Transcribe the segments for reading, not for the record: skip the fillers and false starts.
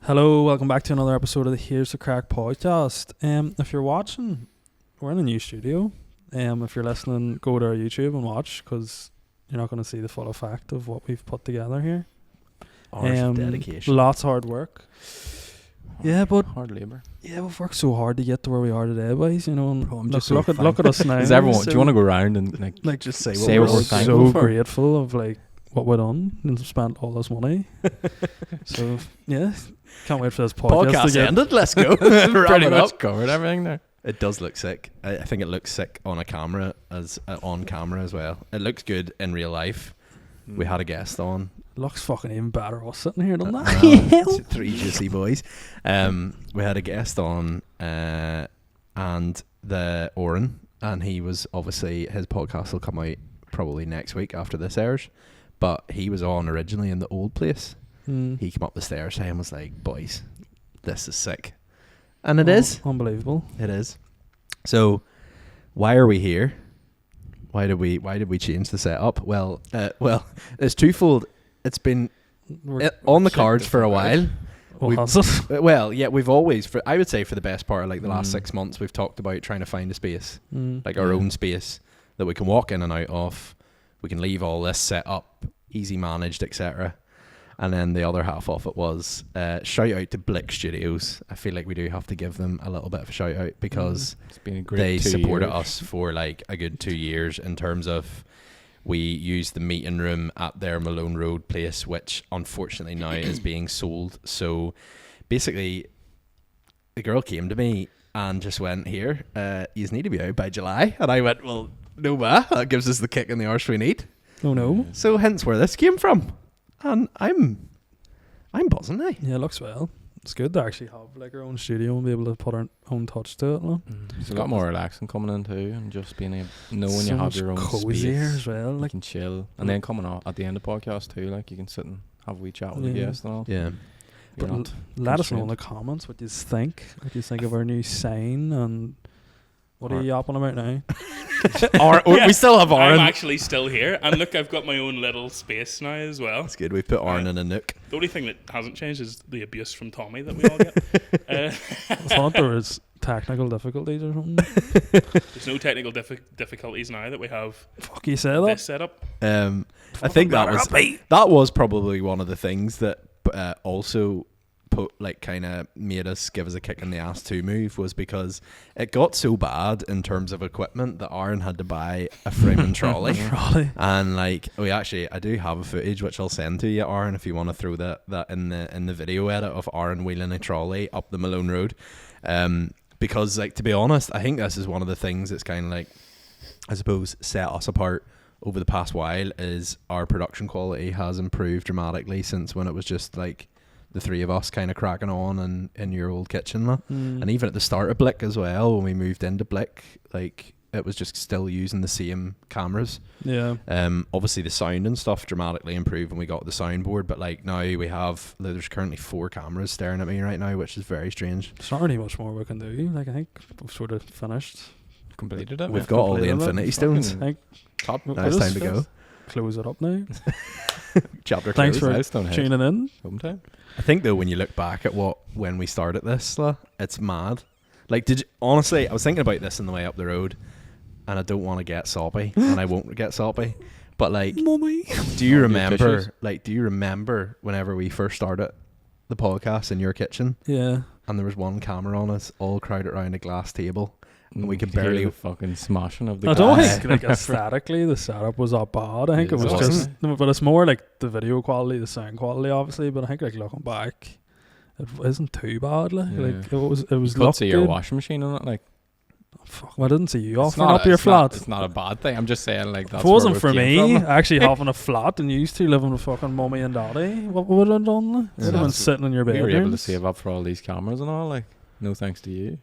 Hello, welcome back to another episode of the Here's the Craic podcast. If you're watching, we're in a new studio. If you're listening, go to our YouTube and watch, because you're not going to see the full effect of what we've put together here. Hours of dedication. Lots of hard work. Yeah, but hard labour. Yeah, we've worked so hard to get to where we are today, boys. You know, and look at us now. Does everyone? Do you want to go around and like just say what we're so grateful of like what we've done and spent all this money. So yeah, can't wait for this podcast to get ended. Let's go. Pretty much covered everything there. It does look sick. I think it looks sick on a camera on camera as well. It looks good in real life. We had a guest on. Looks fucking even better us sitting here, doesn't it? Three juicy boys. We had a guest on, and the Oren, and he was obviously, his podcast will come out probably next week after this airs, but he was on originally in the old place. He came up the stairs and was like, "Boys, this is sick," and it is unbelievable. It is. So, why are we here? Why did we change the setup? Well, it's twofold. It's been on the cards for a while. Well, yeah, we've always, I would say for the best part of like the last 6 months, we've talked about trying to find a space, like our own space that we can walk in and out of. We can leave all this set up, easy managed, etc. And then the other half of it was shout out to Blick Studios. I feel like we do have to give them a little bit of a shout out because it's been a great they supported us for like a good 2 years in terms of we used the meeting room at their Malone Road place, which unfortunately now is being sold. So basically, the girl came to me and just went, "Here, you need to be out by July." And I went, "Well, no, that gives us the kick in the arse we need." Oh no! So hence where this came from, and I'm buzzing now. Yeah, it looks well. It's good to actually have like our own studio and be able to put our own touch to it. No? It's a lot more relaxing coming in too, and just being able knowing so you have your own cozier space as well. Like, you can chill, and then coming out at the end of the podcast too, like you can sit and have a wee chat with the guests and all. Yeah. But let us know in the comments what you think. What you think of our new sign, and what are you yapping about now? We still have Aaron. I'm actually still here, and look, I've got my own little space now as well. That's good. We've put Aaron in a nook. The only thing that hasn't changed is the abuse from Tommy that we all get. I thought there was technical difficulties or something. There's no technical difficulties now that we have. Fuck, you say that? This setup. I think that was probably one of the things that also kind of made us give us a kick in the ass to move, was because it got so bad in terms of equipment that Aaron had to buy a framing trolley. And like I do have a footage which I'll send to you, Aaron, if you want to throw that in the video edit of Aaron wheeling a trolley up the Malone Road. Because like, to be honest, I think this is one of the things that's kind of like, I suppose, set us apart over the past while, is our production quality has improved dramatically since when it was just like the three of us kind of cracking on in your old kitchen. And even at the start of Blick as well, when we moved into Blick, like it was just still using the same cameras. Yeah. Obviously the sound and stuff dramatically improved when we got the soundboard, but like now there's currently 4 cameras staring at me right now, which is very strange. There's not really much more we can do. Like I think we've sort of finished. Completed it. We've got all the Infinity Stones. Now it's time to go. Close it up now. Chapter Thanks close. for tuning in. Sometime. I think though, when you look back at when we started this, it's mad. Like, honestly, I was thinking about this on the way up the road, and I don't want to get soppy, and I won't get soppy. But like, Mummy, do you remember? Like, do you remember whenever we first started the podcast in your kitchen? Yeah. And there was one camera on us, all crowded around a glass table. And we could hear barely the fucking smashing of the I glass. don't think like aesthetically the setup was that bad. I think it was wasn't. just, but it's more like the video quality, the sound quality, obviously. But I think like looking back, it isn't too bad. Like it was. You could see your washing machine on it. Like, fuck, I didn't see you offering up your flat. It's not a bad thing. I'm just saying, like, that's if it wasn't for where we me came from. actually having a flat and you used to living with fucking mummy and daddy, what would I have done? Would have been sitting in your We bedroom. were able to save up for all these cameras and all. Like, no thanks to you.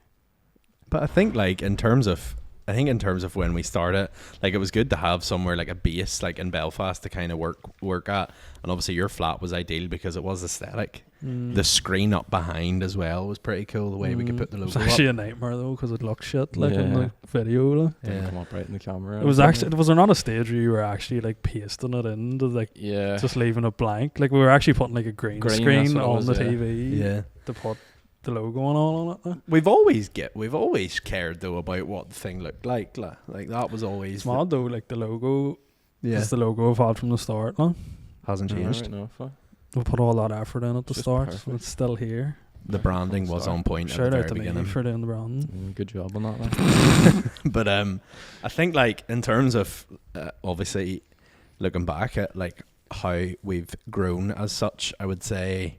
But I think like in terms of I think in terms of when we started, like it was good to have somewhere like a base like in Belfast to kind of work at, and obviously your flat was ideal because it was aesthetic. The screen up behind as well was pretty cool, the way we could put the logo It was actually up. a nightmare though because it looked shit like in Yeah. the video. Like. Didn't come up right in the camera. It was actually, was there not a stage where you were actually like pasting it into like yeah. just leaving it blank? Like we were actually putting like a green Green, screen that's what it on was, the yeah. TV Yeah. to put the logo and all on it. Like. We've always cared though about what the thing looked like. Like that was always It's mad though, like the logo yeah. is the logo I've had from the start. Like. Hasn't changed. We put all that effort in at the Just start, perfect. and it's still here. The branding was on point at Shout the out very to beginning. me for doing the branding. Good job on that. Like. But I think like in terms of obviously looking back at like how we've grown as such, I would say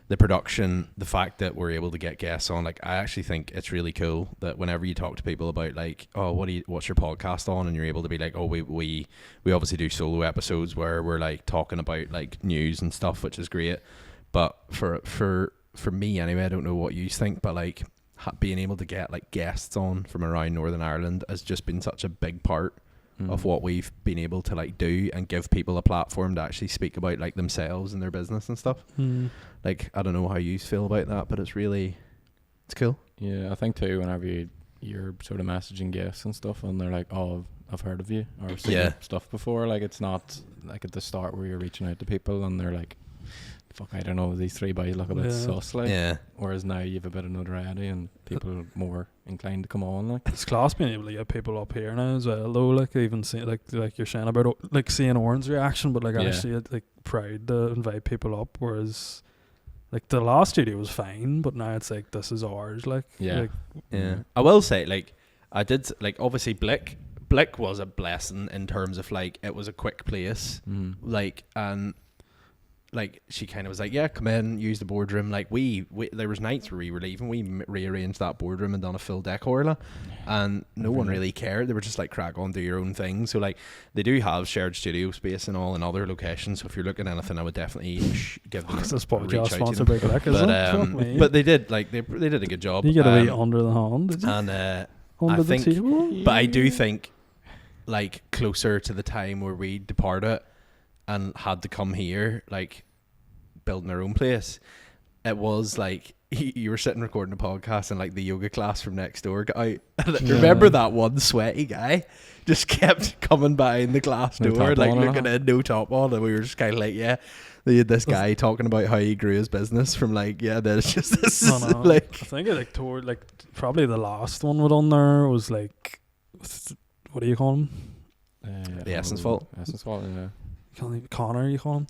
the production, the fact that we're able to get guests on, like I actually think it's really cool that whenever you talk to people about like, oh, what's your podcast on, and you're able to be like, oh, we obviously do solo episodes where we're like talking about like news and stuff, which is great. But for me anyway, I don't know what you think, but like being able to get like guests on from around Northern Ireland has just been such a big part of what we've been able to like do and give people a platform to actually speak about like themselves and their business and stuff. Like I don't know how you feel about that, but it's cool. Yeah, I think too whenever you're sort of messaging guests and stuff and they're like, oh, I've heard of you or seen your stuff before, like it's not like at the start where you're reaching out to people and they're like, fuck, I don't know, these three boys look a bit sus, like. Yeah. Whereas now you have a bit of notoriety and people are more inclined to come on, like. It's class being able to get people up here now as well, though. Like even see, like you're saying about like seeing Owen's reaction, but like actually like proud to invite people up. Whereas like the last studio was fine, but now it's like this is ours. Like I will say like I did like obviously Blick was a blessing in terms of like it was a quick place, like and. Like she kind of was like, yeah, come in, use the boardroom. Like we there was nights where we were leaving, we rearranged that boardroom and done a full decor, and no one really cared. They were just like, crack on, do your own thing. So like they do have shared studio space and all in other locations. So if you're looking at anything, I would definitely give them. This podcast sponsored by Craic, but they did like they did a good job. You get a wee under the hand, did you? And under I think, the table. but I do think like closer to the time where we departed and had to come here, like building our own place, it was like you were sitting recording a podcast and like the yoga class from next door got out. Remember that one sweaty guy just kept coming behind the glass door, like looking in, no top on, and we were just kind of like, yeah, they had this guy talking about how he grew his business from like, yeah, then it's just this like I think it like toward like probably the last one we done there was like, what do you call him? The Essence Fault. Yeah. Connor, you call him?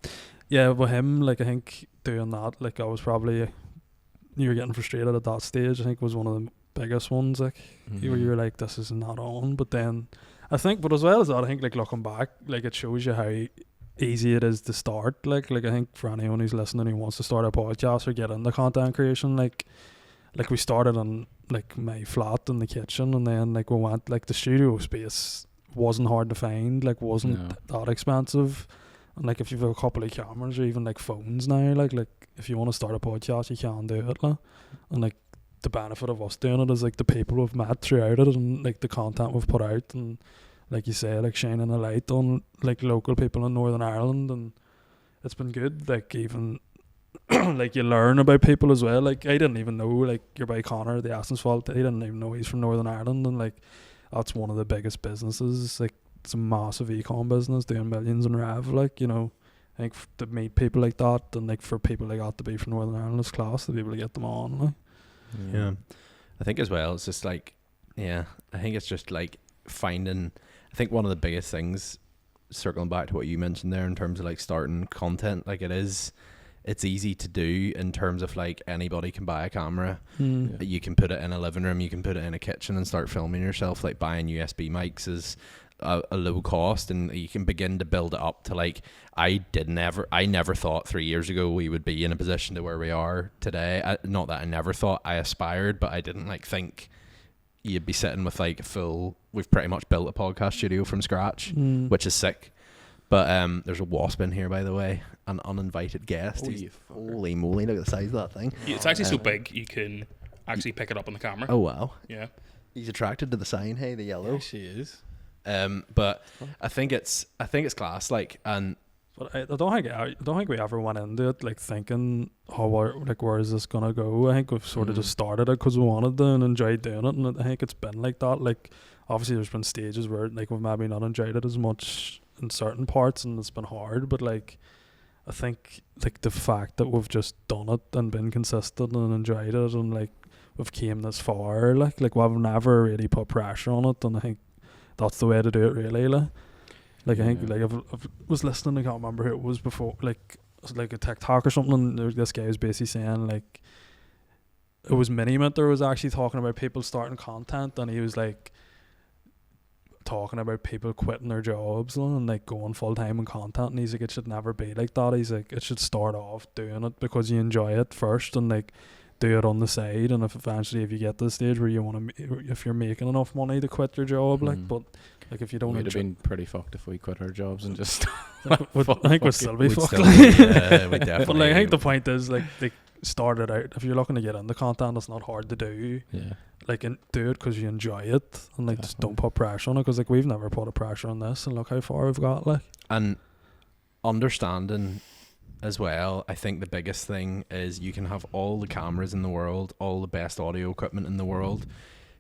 Yeah, with him, like I think doing that, like I was probably, you were getting frustrated at that stage. I think was one of the biggest ones, like where you were like, this is not on. But then I think, but as well as that, I think like looking back, like it shows you how easy it is to start. Like I think for anyone who's listening who wants to start a podcast or get into content creation, like we started on like my flat in the kitchen, and then like we went like the studio space wasn't hard to find, like wasn't that expensive, and like if you've got a couple of cameras or even like phones now, like if you want to start a podcast you can do it, like. And like the benefit of us doing it is like the people we've met throughout it and like the content we've put out, and like you say, like shining a light on like local people in Northern Ireland, and it's been good. Like even like you learn about people as well. Like I didn't even know like your boy Connor, the Essence Fault, I didn't even know he's from Northern Ireland, and like that's one of the biggest businesses. Like it's a massive e-com business doing millions in rev. Like, you know, I think to meet people like that, and like for people like that to be from Northern Ireland, it's class to be able to get them on. Like. Yeah, I think as well, it's just like, I think it's just like finding. I think one of the biggest things, circling back to what you mentioned there in terms of like starting content, like it's easy to do in terms of like anybody can buy a camera. You can put it in a living room, you can put it in a kitchen and start filming yourself. Like buying USB mics is a low cost, and you can begin to build it up to like, I never thought 3 years ago we would be in a position to where we are today. Not that I never thought, I aspired, but I didn't like think you'd be sitting with like we've pretty much built a podcast studio from scratch, which is sick. But there's a wasp in here, by the way, an uninvited guest. Holy moly, look at the size of that thing. It's actually so big you can actually pick it up on the camera. Oh wow. Yeah. He's attracted to the sign, hey, the yellow. Yeah, she is. But I think it's class, like, and But I don't think we ever went into it like thinking, where is this gonna go? I think we've sort of just started it because we wanted to and enjoyed doing it, and I think it's been like that. Like, obviously, there's been stages where like we've maybe not enjoyed it as much in certain parts, and it's been hard. But like, I think like the fact that we've just done it and been consistent and enjoyed it, and like we've came this far, like we've never really put pressure on it, and I think that's the way to do it, really. Like I think, like I was listening, I can't remember who it was before, like it was like a TikTok or something, and this guy was basically saying, like, it was Miniminter was actually talking about people starting content, and he was like talking about people quitting their jobs and like going full time in content, and he's like, it should never be like that. He's like, it should start off doing it because you enjoy it first, and like do it on the side, and if eventually if you get to the stage where you want to, if you're making enough money to quit your job, like, but like if you don't, we'd have been pretty fucked if we quit our jobs and just. I think we'd still be fucked. Yeah, we definitely. But like, I think the point is, like, they started out. If you're looking to get into content, it's not hard to do. Yeah. Like, and do it because you enjoy it, and like just don't put pressure on it, because like we've never put a pressure on this, and look how far we've got. Like, and understanding as well, I think the biggest thing is you can have all the cameras in the world, all the best audio equipment in the world.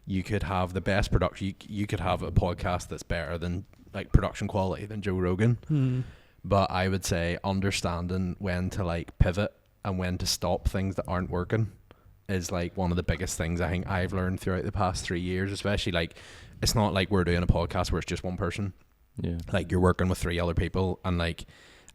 You could have the best production. You could have a podcast that's better than like production quality than Joe Rogan. But I would say understanding when to like pivot and when to stop things that aren't working is like one of the biggest things I think I've learned throughout the past 3 years. Especially, like, it's not like we're doing a podcast where it's just one person. Yeah. Like, you're working with 3 other people, and like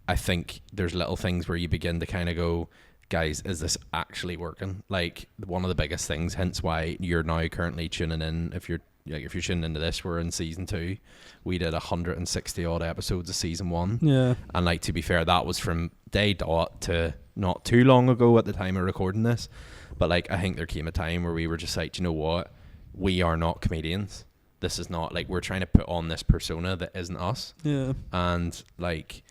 I think there's little things where you begin to kind of go, guys, is this actually working? Like, one of the biggest things, hence why you're now currently tuning in. If you're tuning into this, we're in season 2. We did 160 odd episodes of season 1. yeah, And like, to be fair, that was from day dot to not too long ago at the time of recording this. But like, I think there came a time where we were just like, you know what? We are not comedians. This is not like, we're trying to put on this persona that isn't us. yeah, And like,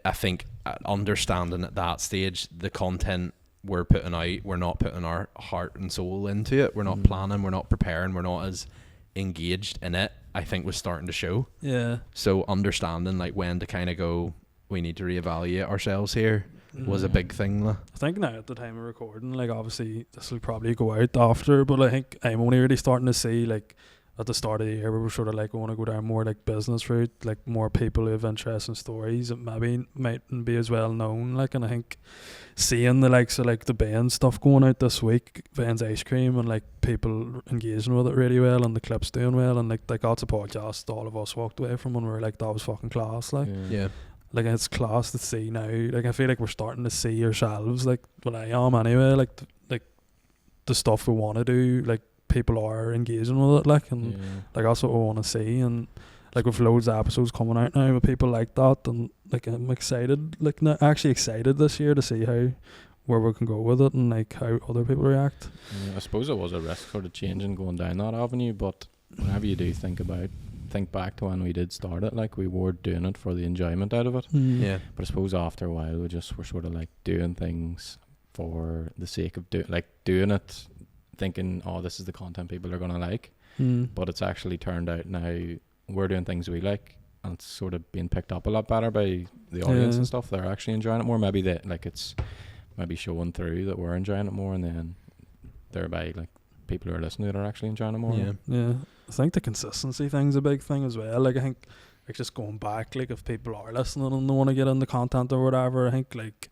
I think understanding at that stage the content we're putting out, we're not putting our heart and soul into it. We're not planning, we're not preparing, we're not as engaged in it, I think was starting to show. yeah. So understanding like when to kind of go, we need to reevaluate ourselves here was a big thing. I think now at the time of recording, like, obviously this will probably go out after, but I think I'm only really starting to see, like, at the start of the year, we were sort of like, we want to go down more like business route, like more people who have interesting stories that maybe mightn't be as well known, like, and I think seeing the likes of like the Ben stuff going out this week, Ben's ice cream, and like people engaging with it really well, and the clips doing well, and like that's a podcast all of us walked away from, and we were like, that was fucking class, like. Yeah. Like, it's class to see now. Like, I feel like we're starting to see ourselves, like, well, I am anyway, like the stuff we want to do, like, people are engaging with it, like, and like, that's what we want to see. And like, with loads of episodes coming out now with people like that, and like, I'm excited, like, actually excited this year to see where we can go with it, and like how other people react. I suppose it was a risk sort of changing, going down that avenue, but whenever you do think back to when we did start it, like, we were doing it for the enjoyment out of it. Yeah. But I suppose after a while we just were sort of like doing things for the sake of doing it, thinking, oh, this is the content people are gonna like. But it's actually turned out now we're doing things we like, and it's sort of being picked up a lot better by the audience and stuff. They're actually enjoying it more. Maybe that, like, it's maybe showing through that we're enjoying it more, and then thereby like people who are listening are actually enjoying it more. Yeah. I think the consistency thing's a big thing as well. Like, I think, like, just going back, like, if people are listening and they want to get into content or whatever, I think, like,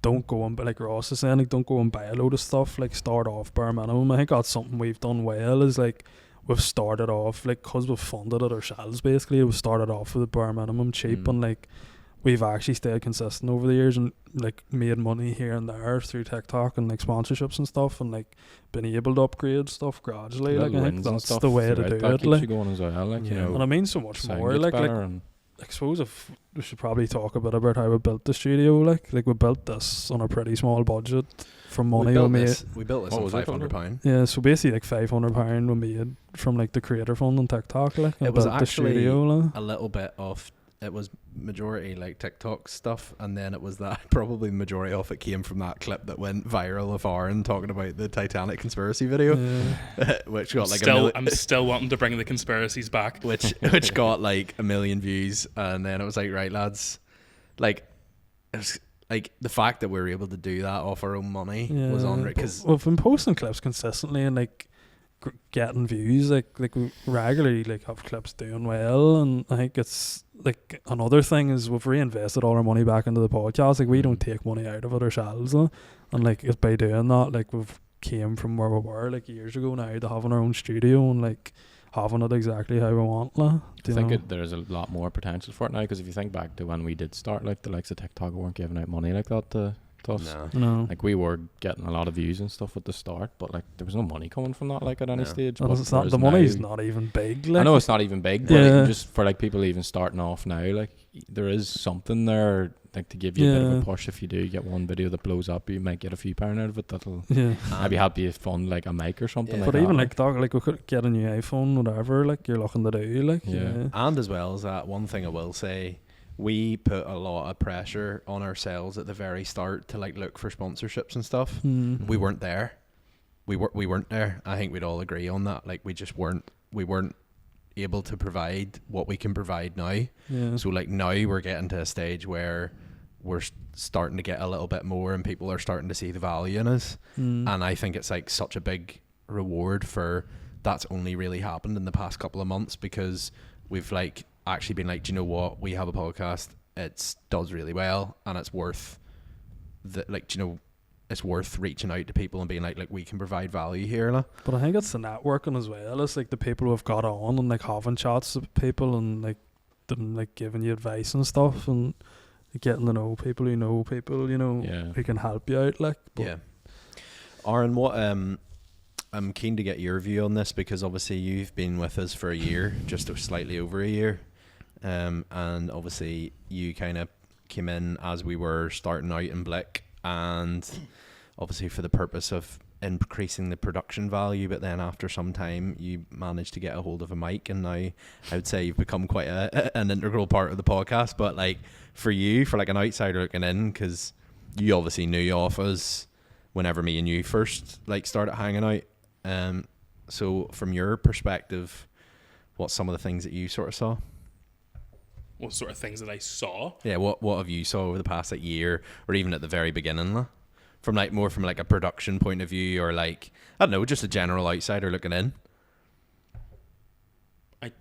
don't go and, like Ross is saying, like, don't go and buy a load of stuff. Like, start off bare minimum. I think that's something we've done well, is like, we've started off, like, because we've funded it ourselves, basically, we've started off with a bare minimum cheap, and like, we've actually stayed consistent over the years, and like made money here and there through TikTok and like sponsorships and stuff, and like been able to upgrade stuff gradually. Like, I think that's the way to do it. Like, going as well, like, you know, and I mean so much more. Like, I suppose if we should probably talk a bit about how we built the studio. Like we built this on a pretty small budget from money we made. We built this on £500. Yeah, so basically like £500 we made from like the creator fund on TikTok. Like, it was built actually the studio, like. a little bit of it was majority like TikTok stuff, and then it was that probably the majority of it came from that clip that went viral of Aaron talking about the Titanic conspiracy video, which got like I'm still wanting to bring the conspiracies back, which got like 1 million views, and then it was like, right lads, like it was like the fact that we were able to do that off our own money was unreal, because we've been posting clips consistently and like getting views, like we regularly like have clips doing well, and I think it's like another thing is we've reinvested all our money back into the podcast. Like we don't take money out of it ourselves, and like it's by doing that, like we've came from where we were like years ago now to having our own studio and like having it exactly how we want. Like, I think there's a lot more potential for it now, because if you think back to when we did start, like the likes of TikTok weren't giving out money like that to us. No. Like we were getting a lot of views and stuff at the start, but like there was no money coming from that like at any stage. Well, But it's not, the money's not even big. Like. I know it's not even big, but like, just for like people even starting off now, like there is something there like to give you a bit of a push. If you do get one video that blows up, you might get a few pound out of it. That'll maybe help you fund like a mic or something. Like but that. even like dog, like we could get a new iPhone, whatever. Like you're looking to do, like And as well as that, one thing I will say, we put a lot of pressure on ourselves at the very start to like look for sponsorships and stuff. We weren't there. We weren't there. I think we'd all agree on that. Like we just weren't. We weren't able to provide what we can provide now. So like now we're getting to a stage where we're starting to get a little bit more, and people are starting to see the value in us. And I think it's like such a big reward for that's only really happened in the past couple of months, because we've like actually been like, do you know what, we have a podcast, it does really well, and it's worth it's worth reaching out to people and being like we can provide value here. Like. But I think it's the networking as well. It's like the people who've got on and like having chats with people and like them like giving you advice and stuff, and getting to know people who know people, you know, who can help you out. Like, Aaron, what I'm keen to get your view on this, because obviously you've been with us for a year, just slightly over a year, and obviously you kind of came in as we were starting out in Blick, and obviously for the purpose of increasing the production value, but then after some time you managed to get a hold of a mic, and now I would say you've become quite an integral part of the podcast. But like for you, for like an outsider looking in, because you obviously knew of us whenever me and you first like started hanging out, so from your perspective, what's some of the things that you sort of saw? What sort of things that I saw? Yeah, what have you saw over the past like year, or even at the very beginning, from like more from like a production point of view, or like I don't know, just a general outsider looking in?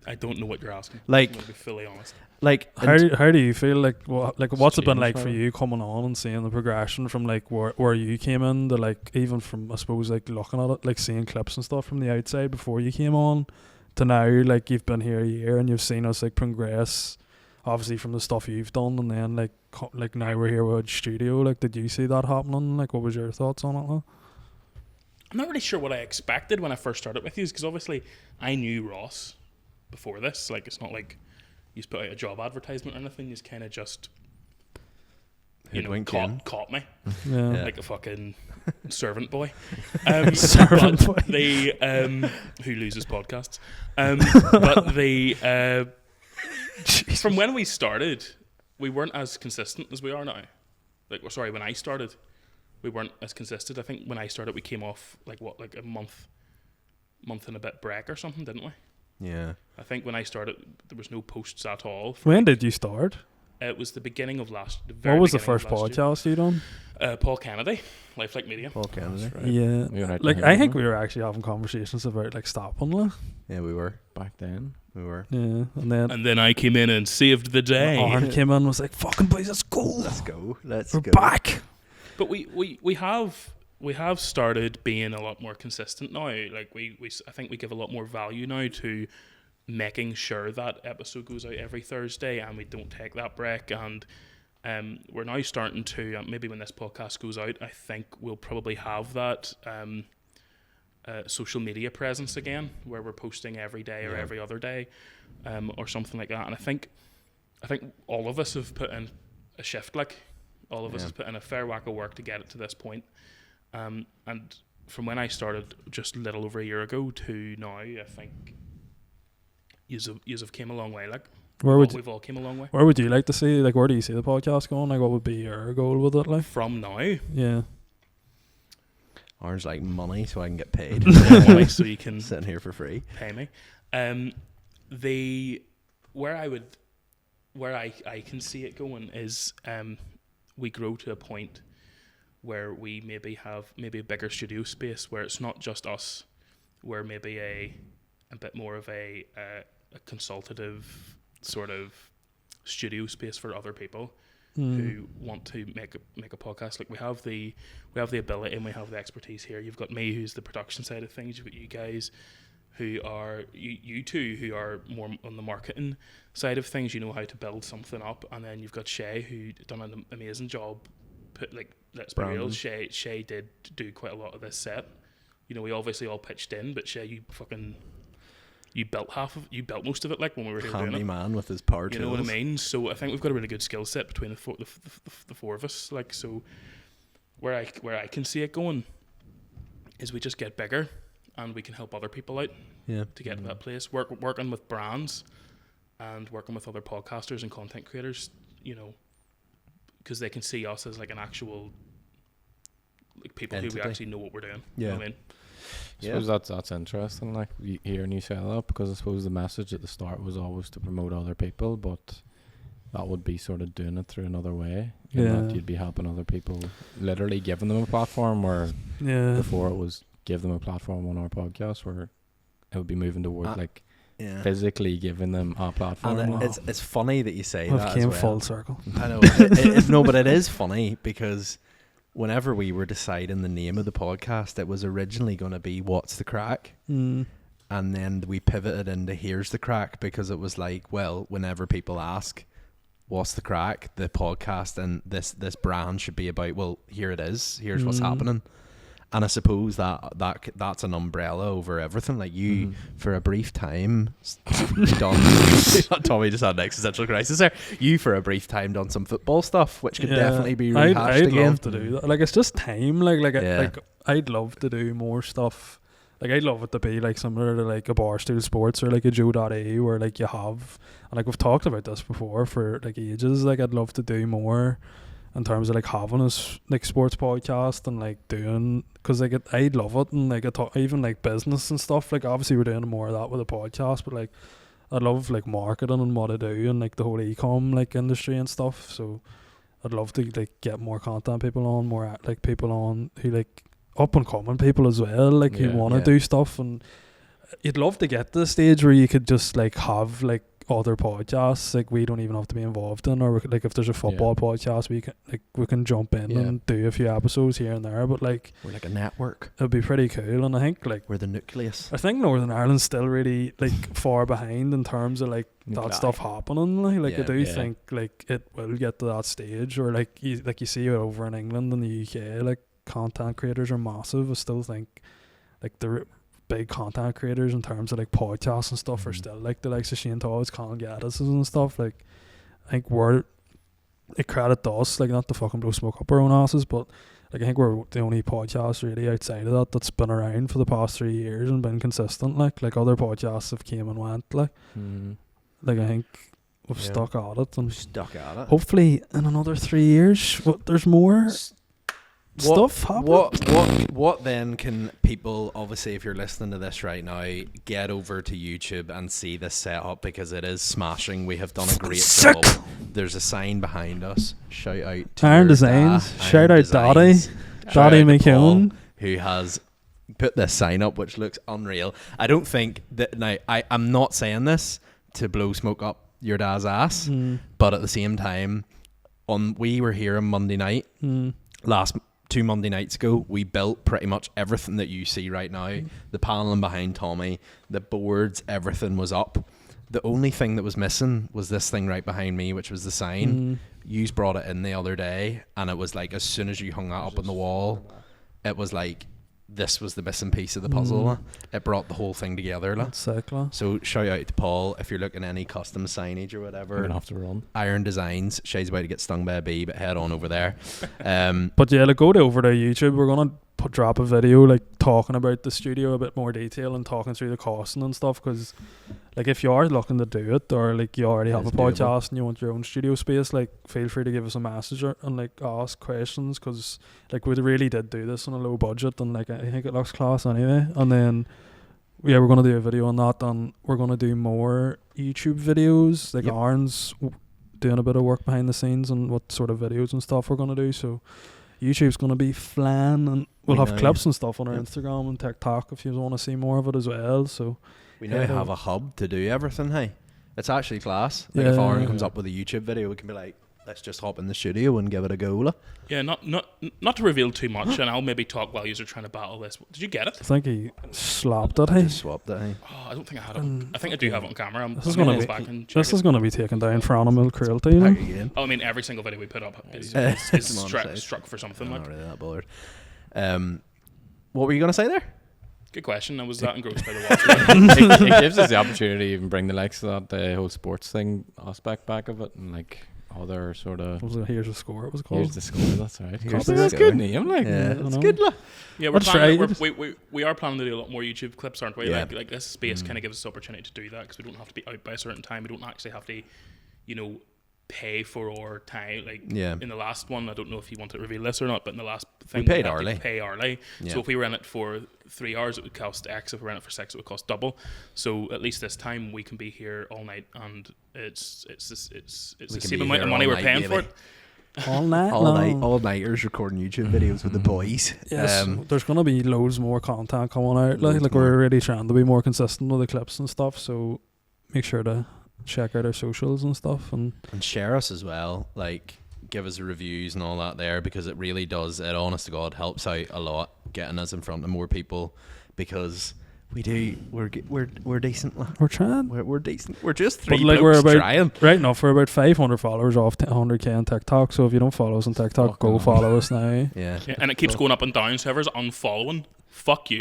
I don't know what you're asking. Like, I'm gonna be fully honest. Like how do you feel like what's it been like for you coming on and seeing the progression from like where you came in to like even from I suppose like looking at it, like seeing clips and stuff from the outside before you came on to now, like you've been here a year and you've seen us like progress obviously from the stuff you've done, and then like now we're here with studio. Like did you see that happening? Like what was your thoughts on it? Huh? I'm not really sure what I expected when I first started with you, because obviously I knew Ross before this. Like it's not like you just put out a job advertisement or anything. You just kind of just caught me like a fucking servant boy. Servant boy. They who loses podcasts. But they from when we started, we weren't as consistent as we are now. When I started, we weren't as consistent. I think when I started, we came off like a month and a bit break or something, didn't we? Yeah. I think when I started, there was no posts at all. When did you start? It was the beginning of last. What was the first podcast you done? Paul Kennedy, Lifelike Media. Paul Kennedy. Right. Yeah. Like I think we were actually having conversations about like stopping. Like. Yeah, we were back then. We were. Yeah, and then I came in and saved the day. Aaron came in and was like, "Fucking boys, let's go. Let's We're go back." But we have started being a lot more consistent now. Like I think we give a lot more value now to making sure that episode goes out every Thursday and we don't take that break. And we're now starting to maybe when this podcast goes out, I think we'll probably have that social media presence again, where we're posting every day or every other day, or something like that. And I think all of us have put in a shift. Like all of us have put in a fair whack of work to get it to this point. And from when I started just a little over a year ago to now, I think yous have came a long way. Like we've all came a long way. Where would you like to see? Like, where do you see the podcast going? Like, what would be your goal with it? Like, From now, yeah. Orange like money so I can get paid. like, so you can Sitting here for free. pay me. Where I can see it going is we grow to a point where we maybe have a bigger studio space where it's not just us, where maybe a bit more of a consultative sort of studio space for other people who want to make a podcast. Like we have the ability and we have the expertise here. You've got me, who's the production side of things. You've got you guys, who are you two, who are more on the marketing side of things. You know how to build something up, and then you've got Shay, who done an amazing job. Let's be real, Shay did do quite a lot of this set. You know, we obviously all pitched in, but Shay, you built most of it, like when we were here doing it. Handyman with his power tools. You know what I mean? So I think we've got a really good skill set between the four of us. Like, so where I can see it going is we just get bigger and we can help other people out to get to that place. Working with brands and working with other podcasters and content creators, you know, because they can see us as like an actual like people entity. who actually know what we're doing. Yeah. You know what I mean? I suppose that's interesting, like hearing you say that, because I suppose the message at the start was always to promote other people, but that would be sort of doing it through another way. That you'd be helping other people, literally giving them a platform, where before it was give them a platform on our podcast, where it would be moving towards physically giving them a platform. And it's funny that you say I've that came as well. full circle. I know. No, but it is funny because whenever we were deciding the name of the podcast, it was originally going to be What's the Crack? And then we pivoted into Here's the Crack, because it was like, well, whenever people ask what's the crack, the podcast and this brand should be about, well, here it is, here's what's happening. And I suppose that's an umbrella over everything. Like you, for a brief time, done. Tommy just had an existential crisis there. You, for a brief time, done some football stuff, which could definitely be rehashed I'd again. love to do that. Like, it's just time. Like I'd love to do more stuff. Like, I'd love it to be like similar to like a Barstool Sports or like a Joe.ie, where like you have, and like we've talked about this before for like ages. Like, I'd love to do more in terms of like having a like sports podcast and like doing, because like I'd love it, and like even like business and stuff. Like, obviously we're doing more of that with the podcast, but like I'd love like marketing and what I do and like the whole e-com like industry and stuff. So I'd love to like get more content people on, more like people on who like up and coming people as well, like who want to do stuff. And you'd love to get to the stage where you could just like have like other podcasts like we don't even have to be involved in, or like if there's a football podcast we can jump in and do a few episodes here and there, but like we're like a network. It'd be pretty cool. And I think like we're the nucleus. I think Northern Ireland's still really like far behind in terms of like that stuff happening. Like I do think like it will get to that stage, or like you see it over in England and the UK, like content creators are massive. I still think like the big content creators in terms of like podcasts and stuff are still like the likes of Shane Todd's, Colin Gaddis and stuff. Like, I think we're, it credit to us, like not to fucking blow smoke up our own asses, but like I think we're the only podcast really outside of that's been around for the past 3 years and been consistent. Like other podcasts have came and went. Like I think we've stuck at it, and hopefully in another 3 years there's more stuff happening. What then can people, obviously if you're listening to this right now, get over to YouTube and see this setup, because it is smashing. We have done a great job. There's a sign behind us. Shout out to Iron Designs. Shout out Daddy McKeown, who has put this sign up, which looks unreal. I don't think that, now I'm not saying this to blow smoke up your dad's ass, but at the same time, we were here on Monday night last 2 Monday nights ago. We built pretty much everything that you see right now. The paneling behind Tommy, the boards, everything was up. The only thing that was missing was this thing right behind me, which was the sign. You brought it in the other day, and it was like as soon as you hung that up on the wall, it was like this was the missing piece of the puzzle. It brought the whole thing together. That's sick. So shout out to Paul if you're looking at any custom signage or whatever. We're gonna have to run. Iron Designs. Shay's about to get stung by a bee, but head on over there. But yeah, like go over to YouTube. We're gonna drop a video like talking about the studio a bit more detail and talking through the costing and stuff, because like if you are looking to do it, or like you already have a It's podcast and you want your own studio space, like feel free to give us a message and like ask questions, because like we really did do this on a low budget, and like I think it looks class anyway. And then yeah, we're gonna do a video on that, and we're gonna do more YouTube videos. Like Yep. Aaron's doing a bit of work behind the scenes and what sort of videos and stuff we're gonna do. So YouTube's gonna be flan, and we'll have Nice. clips and stuff on our Yep. Instagram and TikTok if you want to see more of it as well. So We now Yeah. have a hub to do everything. Hey, it's actually class. Like if Yeah. Aaron comes up with a YouTube video, we can be like, let's just hop in the studio and give it a go. Like. Yeah, not to reveal too much, and I'll maybe talk while you're trying to battle this. Did you get it? I think he slapped it. I Hey, just swapped it. Hey. Oh, I don't think I had it. I think I do have it on camera. This is I'm gonna go be- back and check this it. is gonna be taken down for animal cruelty. You know? Back again. Oh, I mean, every single video we put up is Come on, struck, say. struck for something. I'm Like, not really that bothered. What were you gonna say there? good question. I was that engrossed by the watch. It gives us the opportunity to even bring the likes of that whole sports thing aspect back of it, and like other sort of. What was it? Here's a score. It was called. Here's the score. That's right. Here's That's the good score. name. Like, Yeah, I it's know. good. Like. Yeah, we're Let's planning. try We are planning to do a lot more YouTube clips, aren't we? Yeah. Like this space kind of gives us the opportunity to do that, because we don't have to be out by a certain time. We don't actually have to, pay for our time. Like Yeah. in the last one, I don't know if you want to reveal this or not, but in the last thing, paid had to hourly. Pay hourly. Yeah. So if we were in it for 3 hours, it would cost X. If we were in it for 6, it would cost double. So at least this time we can be here all night, and it's We the can same be amount here of money all we're night, paying for baby. it. all night All long. night, all nighters recording YouTube videos with the boys. Yes, there's gonna be loads more content coming out. Loads Like more. we're really trying to be more consistent with the clips and stuff. So make sure to check out our socials and stuff. And share us as well. Like, give us reviews and all that there, because it really does. It, honest to God, helps out a lot getting us in front of more people, because we do. We're decent. Like. we're trying. We're decent. We're just But three like blokes we're about trying. right now, we're about 500 followers off 100k on TikTok. So if you don't follow us on TikTok, go Fucking follow us now. Yeah. Yeah, and it keeps going up and down. So whoever's unfollowing, fuck you.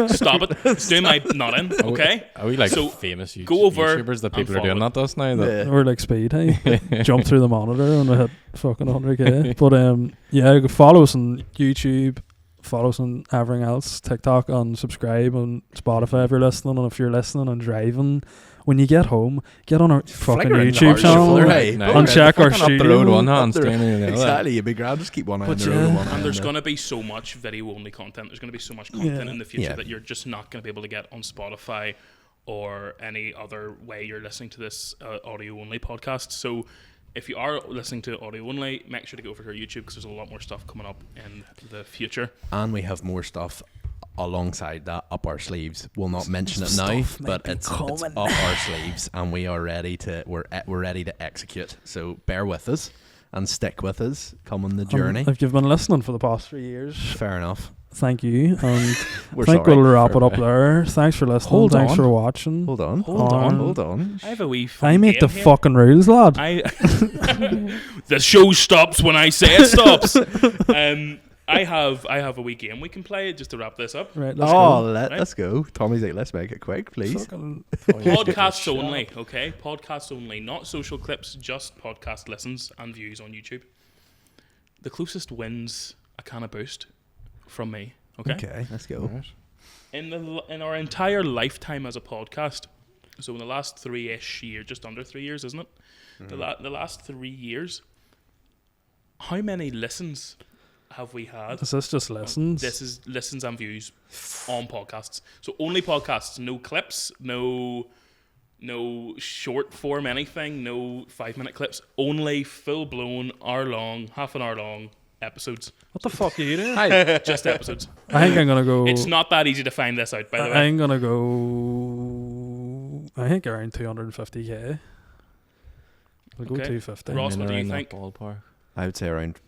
Stop it. It's doing my nothing. Okay. Are we like So, famous go over YouTubers that people and are doing follow. that to us now? That Yeah. We're like speed, hey. Jump through the monitor and we hit fucking 100k. But yeah, follow us on YouTube, follow us on everything else, TikTok, and subscribe on Spotify if you're listening. And if you're listening and driving, when you get home, get on our fucking Flicker in the YouTube heart channel shoulder, hey. No, and check our fucking up the studio. road one hand, Up the- standing in the other. Exactly. You'd be grand. Just keep one eye on But the road yeah. and one eye And on there's the- going to be so much video only content. There's going to be so much content Yeah. in the future Yeah. that you're just not going to be able to get on Spotify or any other way you're listening to this audio only podcast. So if you are listening to audio only, make sure to go over to our YouTube, because there's a lot more stuff coming up in the future. And we have more stuff alongside that up our sleeves. We'll not mention it now, Stuff might but be it's coming. up our sleeves, and we are ready to we're ready to execute. So bear with us and stick with us. Come on the journey. If you've been listening for the past 3 years, Fair enough. thank you. And We're I think sorry. we'll wrap it up there. Thanks for listening. Hold Thanks on. for watching. Hold on. Hold on. Hold on. I have a wee I fun make the game here. fucking rules, lad. The show stops when I say it stops. I have a wee game we can play just to wrap this up. Right, let's Oh, go. let's go. Tommy's like, let's make it quick, please. Fucking- Podcasts only, okay? Podcasts only, not social clips, just podcast listens and views on YouTube. The closest wins a can of Boost from me, okay? Okay, let's go. In our entire lifetime as a podcast, so in the last 3-ish years, just under 3 years, isn't it? The last 3 years, how many listens have we had? Is this just lessons? This is listens and views on podcasts. So only podcasts, no clips, no short form anything, no 5-minute clips, only full blown half an hour long episodes. What the fuck are you doing? Just episodes. I think I'm gonna go. It's not that easy to find this out, by the way. I'm gonna go. I think around 250k. I'll go Okay. 250. Ross, what do you around that think? ballpark. I would say around.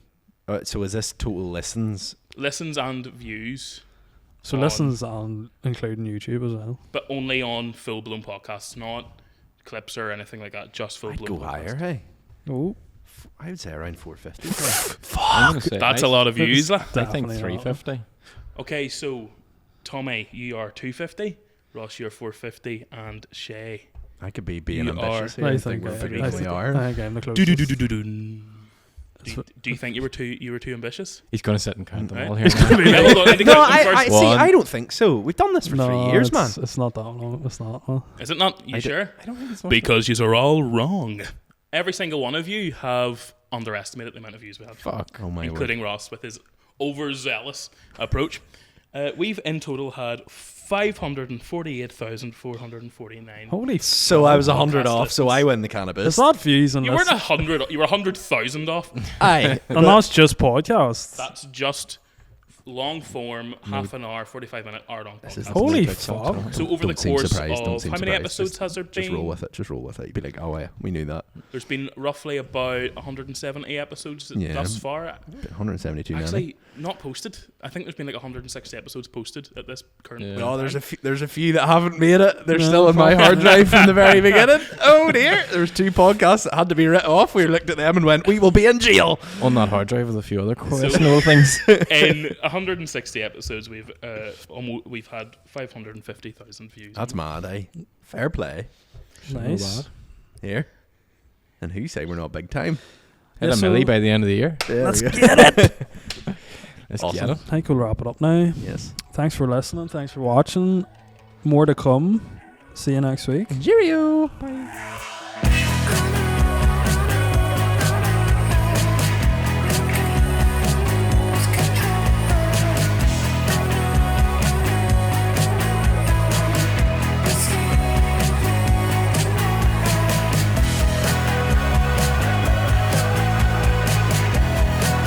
So is this total listens? Listens and views, So on- listens and including YouTube as well. but only on full blown podcasts, not clips or anything like that. Just full I'd blown go podcasts. higher, hey. Oh, I would say around 450. I'm gonna say That's a lot of views. I think Definitely 350. Okay, so Tommy, you are 250. Ross, you're 450, and Shay. I could be being You ambitious are- here. I I think think we're I pretty think we are. I'm the closest. Do you think you were too ambitious? He's gonna sit and count them Right. all here. Yeah, hold on, I need to No, count them I first. see. One. I don't think so. We've done this for 3 years, man. It's not that long. It's not. Well, Is it not? You sure? I don't think it's much. Because you are all wrong. Every single one of you have underestimated the amount of views we have. Fuck. Oh my word. Including Ross with his overzealous approach. We've in total had 548,449. holy. So I was 100 Podcast off. So listens. I win the cannabis. It's not views and You weren't 100. You were 100,000 off. Aye. and that's just podcasts. That's just long form, half an hour, 45-minute hour long This is podcast. Holy Big song. fuck. So over the Don't seem course surprised, don't of seem how many surprised. episodes has there Just been? roll with it. Just roll with it. You'd be like, oh yeah, we knew that. There's been roughly about 170 episodes Yeah. thus far. 172 now. Actually, not posted. I think there's been like 160 episodes posted at this current Yeah. point. Oh, in there's time. there's a few that haven't made it. They're No, still on my fuck. hard drive from the very beginning. Oh dear, there's 2 podcasts that had to be written off. We looked at them and went, we will be in jail. On that hard drive with a few other questionable things. In 160 episodes, we've had 550,000 views. That's mad, eh? Fair play. Nice. Here. And who say we're not big time? Hit Yeah, a so- milli by the end of the year. Let's get Let's Awesome. get it. I think we'll wrap it up now. Yes. Thanks for listening. Thanks for watching. More to come. See you next week. Cheerio. Bye.